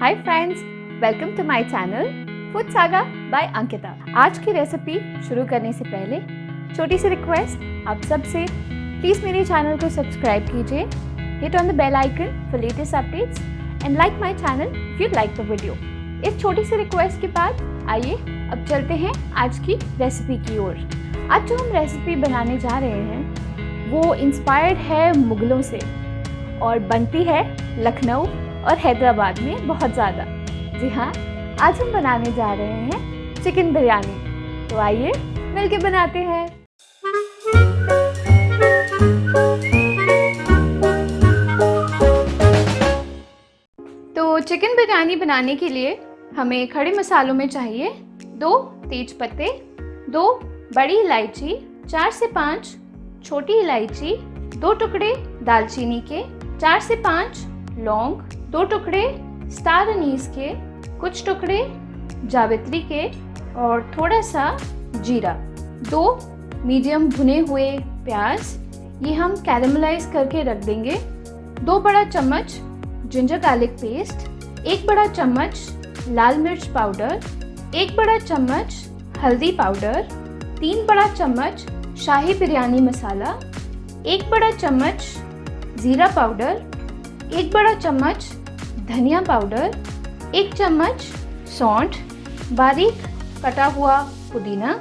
Hi friends, welcome to my channel food saga by Ankita. आज की recipe शुरू करने से पहले छोटी सी रिक्वेस्ट आप सबसे, प्लीज़ मेरे चैनल को सब्सक्राइब कीजिए, hit on the bell icon for latest updates and like my channel if you like the video. इस छोटी सी रिक्वेस्ट के बाद आइए अब चलते हैं आज की रेसिपी की ओर। आज जो हम रेसिपी बनाने जा रहे हैं वो इंस्पायर्ड है मुगलों से और बनती है लखनऊ और हैदराबाद में बहुत ज़्यादा। जी हाँ, आज हम बनाने जा रहे हैं चिकन बिरयानी। तो आइए मिलके बनाते हैं। तो चिकन बिरयानी बनाने के लिए हमें खड़े मसालों में चाहिए 2 तेज पत्ते, 2 बड़ी इलायची, 4 से 5 छोटी इलायची, 2 टुकड़े दालचीनी के, 4 से 5 लौंग, 2 टुकड़े स्टार अनीस के, कुछ टुकड़े जावित्री के और थोड़ा सा जीरा, 2 मीडियम भुने हुए प्याज, ये हम कैरेमलाइज करके रख देंगे, 2 बड़ा चम्मच जिंजर गार्लिक पेस्ट, 1 बड़ा चम्मच लाल मिर्च पाउडर, 1 बड़ा चम्मच हल्दी पाउडर, 3 बड़ा चम्मच शाही बिरयानी मसाला, 1 बड़ा चम्मच ज़ीरा पाउडर, 1 बड़ा चम्मच धनिया पाउडर, 1 चम्मच सौंठ, बारीक कटा हुआ पुदीना,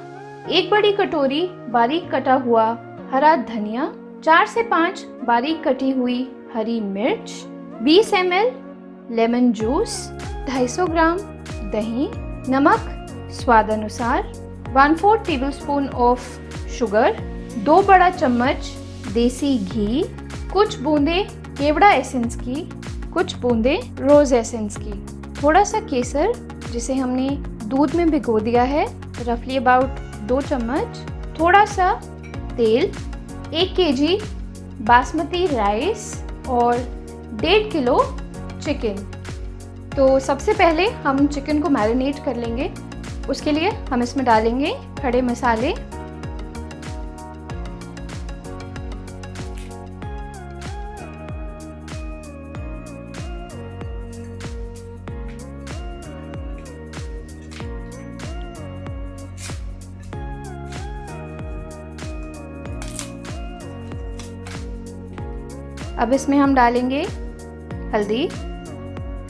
1 बड़ी कटोरी बारीक कटा हुआ हरा धनिया, 4 से 5 बारीक कटी हुई हरी मिर्च, 20 ml लेमन जूस, 250 ग्राम दही, नमक स्वाद अनुसार, 1/4 टेबलस्पून ऑफ शुगर, 2 बड़ा चम्मच देसी घी, कुछ बूंदे केवड़ा एसेंस की, कुछ बूंदे रोज़ एसेंस की, थोड़ा सा केसर जिसे हमने दूध में भिगो दिया है, रफली अबाउट 2 चम्मच, थोड़ा सा तेल, 1 kg बासमती राइस और 1.5 किलो चिकन। तो सबसे पहले हम चिकन को मैरिनेट कर लेंगे। उसके लिए हम इसमें डालेंगे खड़े मसाले, अब इसमें हम डालेंगे हल्दी,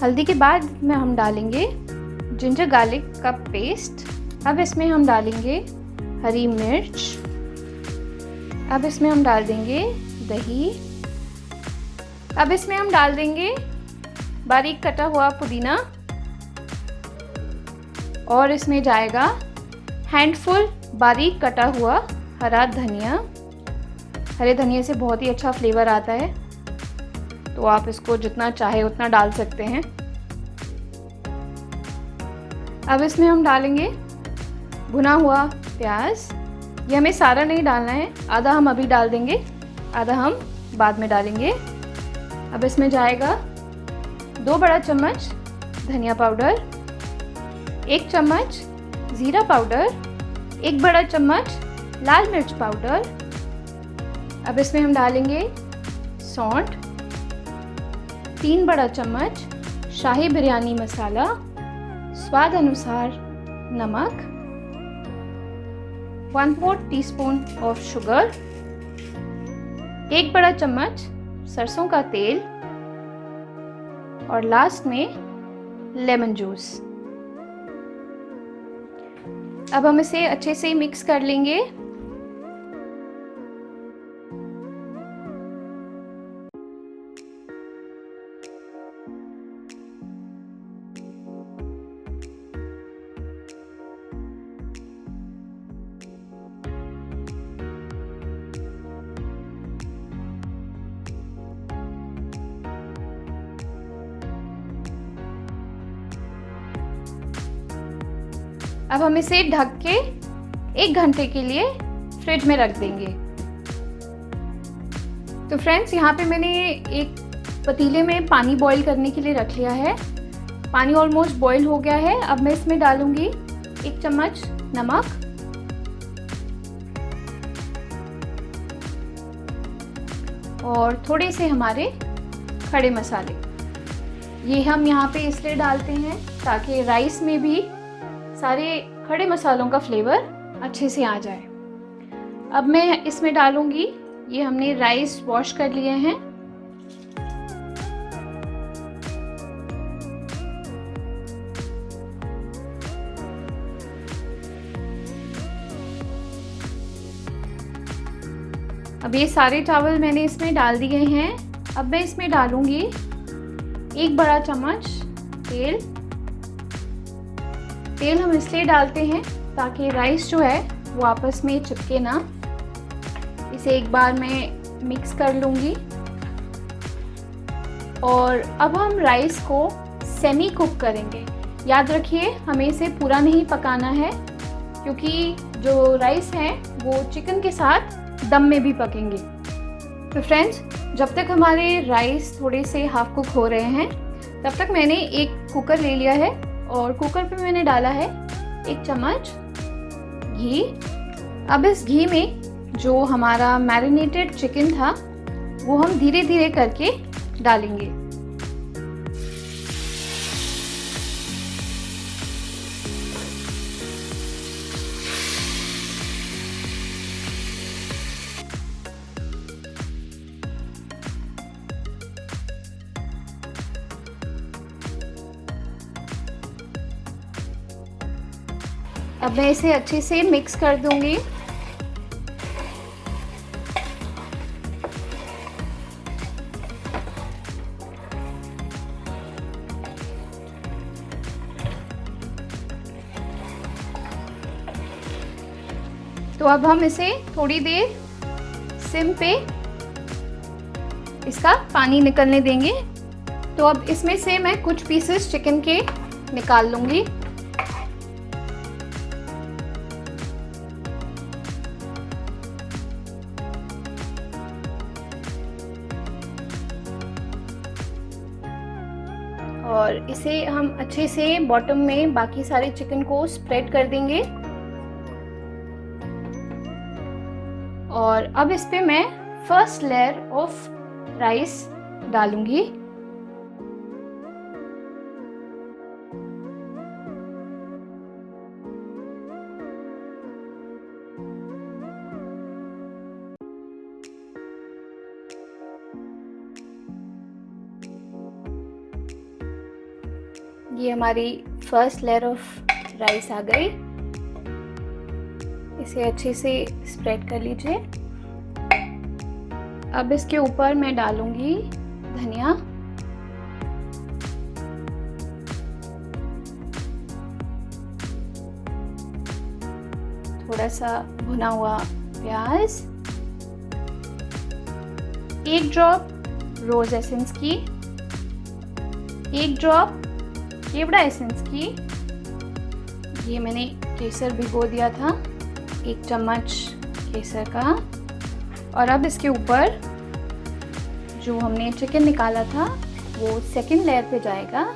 हल्दी के बाद में हम डालेंगे जिंजर गार्लिक का पेस्ट, अब इसमें हम डालेंगे हरी मिर्च, अब इसमें हम डाल देंगे दही, अब इसमें हम डाल देंगे बारीक कटा हुआ पुदीना और इसमें जाएगा हैंडफुल बारीक कटा हुआ हरा धनिया। हरे धनिया से बहुत ही अच्छा फ्लेवर आता है, तो आप इसको जितना चाहे उतना डाल सकते हैं। अब इसमें हम डालेंगे भुना हुआ प्याज, ये हमें सारा नहीं डालना है, आधा हम अभी डाल देंगे, आधा हम बाद में डालेंगे। अब इसमें जाएगा 2 बड़ा चम्मच धनिया पाउडर, 1 चम्मच ज़ीरा पाउडर, 1 बड़ा चम्मच लाल मिर्च पाउडर, अब इसमें हम डालेंगे सौंठ, 3 बड़ा चम्मच शाही बिरयानी मसाला, स्वाद अनुसार नमक, 1/4 टीस्पून ऑफ शुगर, 1 बड़ा चम्मच सरसों का तेल और लास्ट में लेमन जूस। अब हम इसे अच्छे से मिक्स कर लेंगे। अब हम इसे ढक के 1 घंटे के लिए फ्रिज में रख देंगे। तो फ्रेंड्स, यहाँ पे मैंने एक पतीले में पानी बॉईल करने के लिए रख लिया है। पानी ऑलमोस्ट बॉईल हो गया है। अब मैं इसमें डालूंगी 1 चम्मच नमक, और थोड़े से हमारे खड़े मसाले। ये हम यहाँ पे इसलिए डालते हैं ताकि राइस में भी सारे खड़े मसालों का फ्लेवर अच्छे से आ जाए। अब मैं इसमें डालूँगी, ये हमने राइस वॉश कर लिए हैं। अब ये सारे चावल मैंने इसमें डाल दिए हैं। अब मैं इसमें डालूँगी 1 बड़ा चम्मच तेल। तेल हम इसलिए डालते हैं ताकि राइस जो है वो आपस में चिपके ना। इसे एक बार मैं मिक्स कर लूँगी और अब हम राइस को सेमी कुक करेंगे। याद रखिए हमें इसे पूरा नहीं पकाना है, क्योंकि जो राइस हैं वो चिकन के साथ दम में भी पकेंगे। तो फ्रेंड्स, जब तक हमारे राइस थोड़े से हाफ कुक हो रहे हैं तब तक मैंने एक कुकर ले लिया है और कुकर पे मैंने डाला है 1 चम्मच घी। अब इस घी में जो हमारा मैरिनेटेड चिकन था वो हम धीरे धीरे करके डालेंगे। अब मैं इसे अच्छे से मिक्स कर दूंगी। तो अब हम इसे थोड़ी देर सिम पे इसका पानी निकलने देंगे। तो अब इसमें से मैं कुछ पीसेस चिकन के निकाल लूंगी। और इसे हम अच्छे से बॉटम में बाकी सारे चिकन को स्प्रेड कर देंगे। और अब इस पे मैं फर्स्ट लेयर ऑफ राइस डालूंगी। ये हमारी फर्स्ट लेयर ऑफ राइस आ गई। इसे अच्छे से स्प्रेड कर लीजिए। अब इसके ऊपर मैं डालूंगी धनिया, थोड़ा सा भुना हुआ प्याज, 1 ड्रॉप रोज एसेंस की, 1 ड्रॉप केवड़ा एसेंस की। ये मैंने केसर भिगो दिया था, 1 चम्मच केसर का। और अब इसके ऊपर जो हमने चिकन निकाला था वो सेकंड लेयर पे जाएगा।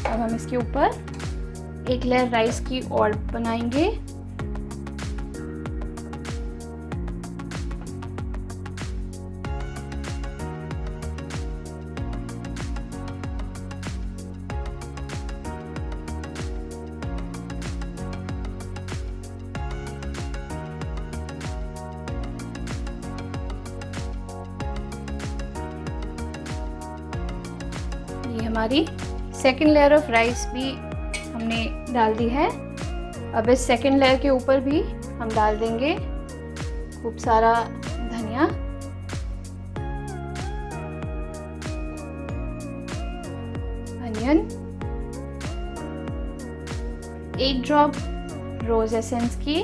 अब हम इसके ऊपर 1 लेयर राइस की और बनाएंगे। ये हमारी सेकंड लेयर ऑफ राइस भी हमने डाल दी है। अब इस सेकंड लेयर के ऊपर भी हम डाल देंगे खूब सारा धनिया, अनियन, 1 ड्रॉप रोज एसेंस की,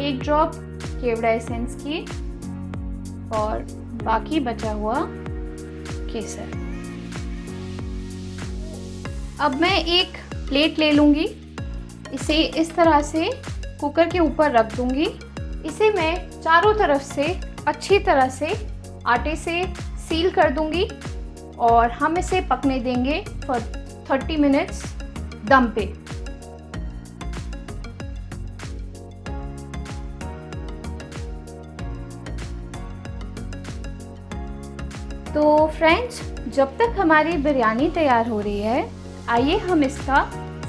1 ड्रॉप केवड़ा एसेंस की और बाकी बचा हुआ केसर। अब मैं एक प्लेट ले लूँगी, इसे इस तरह से कुकर के ऊपर रख दूँगी। इसे मैं चारों तरफ से अच्छी तरह से आटे से सील कर दूंगी और हम इसे पकने देंगे फॉर 30 मिनट्स दम पे। तो फ्रेंड्स, जब तक हमारी बिरयानी तैयार हो रही है, आइए हम इसका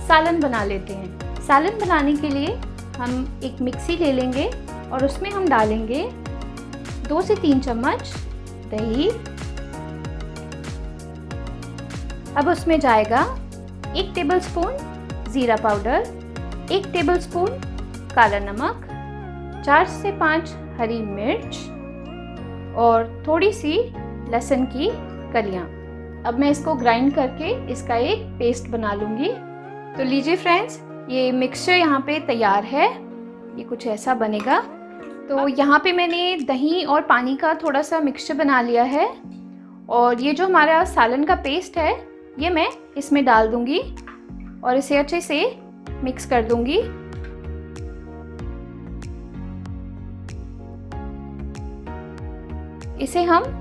सालन बना लेते हैं। सालन बनाने के लिए हम एक मिक्सी ले लेंगे और उसमें हम डालेंगे 2 से 3 चम्मच दही। अब उसमें जाएगा 1 टेबलस्पून जीरा पाउडर, 1 टेबलस्पून काला नमक, 4 से 5 हरी मिर्च और थोड़ी सी लहसुन की कलियां। अब मैं इसको ग्राइंड करके इसका एक पेस्ट बना लूँगी। तो लीजिए फ्रेंड्स, ये मिक्सचर यहाँ पे तैयार है। ये कुछ ऐसा बनेगा। तो यहाँ पे मैंने दही और पानी का थोड़ा सा मिक्सचर बना लिया है और ये जो हमारा सालन का पेस्ट है ये मैं इसमें डाल दूँगी और इसे अच्छे से मिक्स कर दूँगी। इसे हम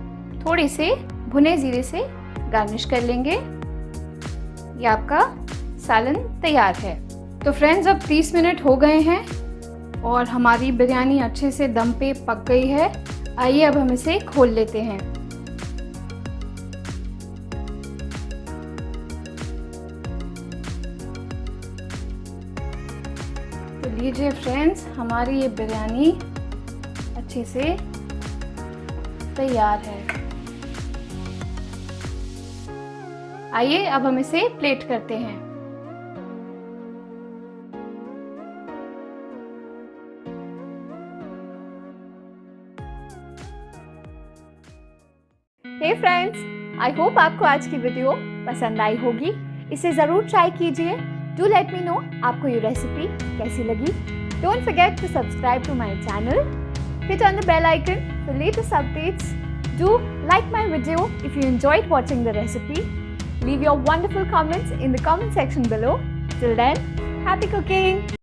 थोड़े से भुने जीरे से गार्निश कर लेंगे। ये आपका सालन तैयार है। तो फ्रेंड्स, अब 30 मिनट हो गए हैं और हमारी बिरयानी अच्छे से दम पे पक गई है। आइए अब हम इसे खोल लेते हैं। तो लीजिए फ्रेंड्स, हमारी ये बिरयानी अच्छे से तैयार है। आइए अब हम इसे प्लेट करते हैं। हे फ्रेंड्स, आई होप आपको आज की वीडियो पसंद आई होगी। इसे ज़रूर ट्राई कीजिए। डू लेट मी नो आपको ये रेसिपी कैसी लगी। Don't forget to subscribe to my channel. Hit on the bell icon for latest updates. Do like my video if you enjoyed watching the recipe. Leave your wonderful comments in the comment section below. Till then, happy cooking!